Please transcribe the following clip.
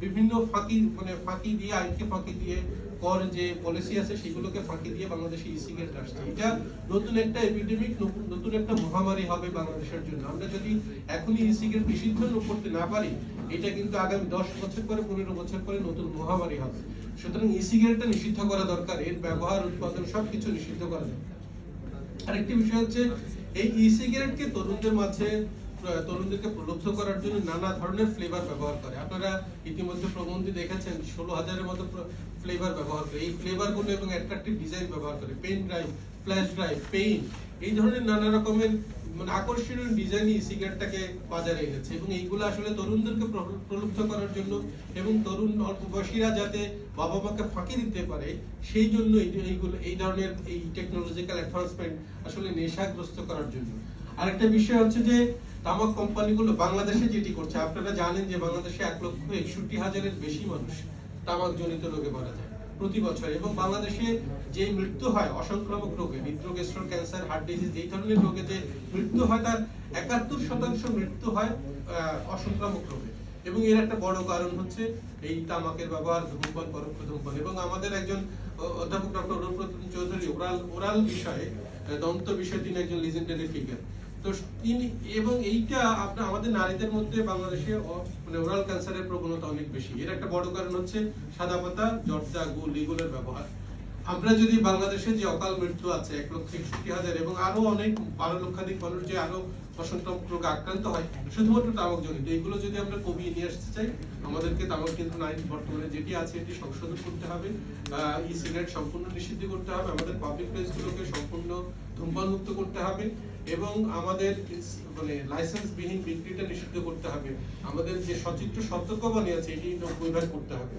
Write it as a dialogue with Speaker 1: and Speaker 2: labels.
Speaker 1: বিভিন্ন ফাঁকি দিয়ে আইনকে ফাঁকি দিয়ে কর যে পলিসি আছে সেগুলোকে ফাঁকি দিয়ে বাংলাদেশে ই সিগারেট আসছে। এটা নতুন একটা এপিডেমিক, নতুন একটা মহামারী হবে বাংলাদেশের জন্য। আমরা যদি এখনই ই সিগারেট নিষিদ্ধ করতে না পারি, এটা কিন্তু আগামী 10 বছর পরে 15 বছর পরে নতুন মহামারী হবে। সুতরাং ই সিগারেটটা নিষিদ্ধ করা দরকার, এর ব্যবহার, উৎপাদন সবকিছু নিষিদ্ধ করা দরকার। আরেকটি বিষয় হচ্ছে এই ই সিগারেটকে তরুণদেরকে প্রলুব্ধ করার জন্য নানা ধরনের ফ্লেভার ব্যবহার করে। আপনারা ইতিমধ্যে প্রবন্ধী দেখেছেন 16,000-এর মতো ফ্লেভার ব্যবহার করে। এই ফ্লেভারগুলো এবং অ্যাট্রাকটিভ ডিজাইন ব্যবহার করে, পেন ড্রাইভ, ফ্ল্যাশ ড্রাইভ, পেইন, এই ধরনের নানা রকমের আকর্ষণীয় ডিজাইন ই সিগারেটটাকে বাজারে এনেছে এবং এইগুলো আসলে তরুণদেরকে প্রলুব্ধ করার জন্য এবং তরুণ অল্প বয়সীরা যাতে বাবা মাকে ফাঁকি দিতে পারে সেই জন্য এই ধরনের এই টেকনোলজিক্যাল অ্যাডভান্সমেন্ট আসলে নেশাগ্রস্ত করার জন্য। আরেকটা বিষয় হচ্ছে যে তামাক কোম্পানিগুলো বাংলাদেশে যেটি করছে, আপনারা জানেন যে বাংলাদেশে 1,61,000-এর বেশি মানুষ তামাক জনিত রোগে মারা যায় প্রতি বছর, এবং বাংলাদেশে যে মৃত্যু হয় অসংক্রামক রোগে, হৃদরোগ, স্ট্রোক, ক্যান্সার, হার্ট ডিজিজ, এই ধরনের রোগে যে মৃত্যু হয় তার 71% মৃত্যু হয় অসংক্রামক রোগে। এবং এর একটা বড় কারণ হচ্ছে এই তামাকের ব্যবহার, ধূমপান, পরোক্ষ ধূমপান। এবং আমাদের একজন অধ্যাপক ডক্টর অনুব্রত চৌধুরী ওরাল বিষয়ে, দন্ত বিষয়ে তিনি একজন লিজেন্ডারি ফিগার। তো তিনি, এবং এইটা আমাদের নারীদের মধ্যে বাংলাদেশে ওরাল ক্যান্সারের প্রবণতা অনেক বেশি। এর একটা বড় কারণ হচ্ছে সাদা পাতা, জর্দা, গুল, এগুলোর ব্যবহার। আমরা যদি বাংলাদেশে যে অকাল মৃত্যু আছে 1,61,000 এবং আরো অনেক 12 লক্ষাধিক মানুষ যে আরো অসংক্রামক রোগে আক্রান্ত হয় শুধুমাত্র তামাক জনিত, এগুলো যদি আমরা কমিয়ে নিয়ে আসতে চাই, আমাদেরকে তামাক নিয়ন্ত্রণ আইন বর্তমানে যেটি আছে এটি সংশোধন করতে হবে, ই সিগারেট সম্পূর্ণ নিষিদ্ধ করতে হবে, আমাদের পাবলিক প্লেসগুলোকে সম্পূর্ণ ধূমপান মুক্ত করতে হবে এবং আমাদের লাইসেন্সবিহীন বিক্রিটা নিষিদ্ধ করতে হবে। আমাদের যে সচিত্র সতর্কবাণী আছে এটি 90 ভাগ করতে হবে।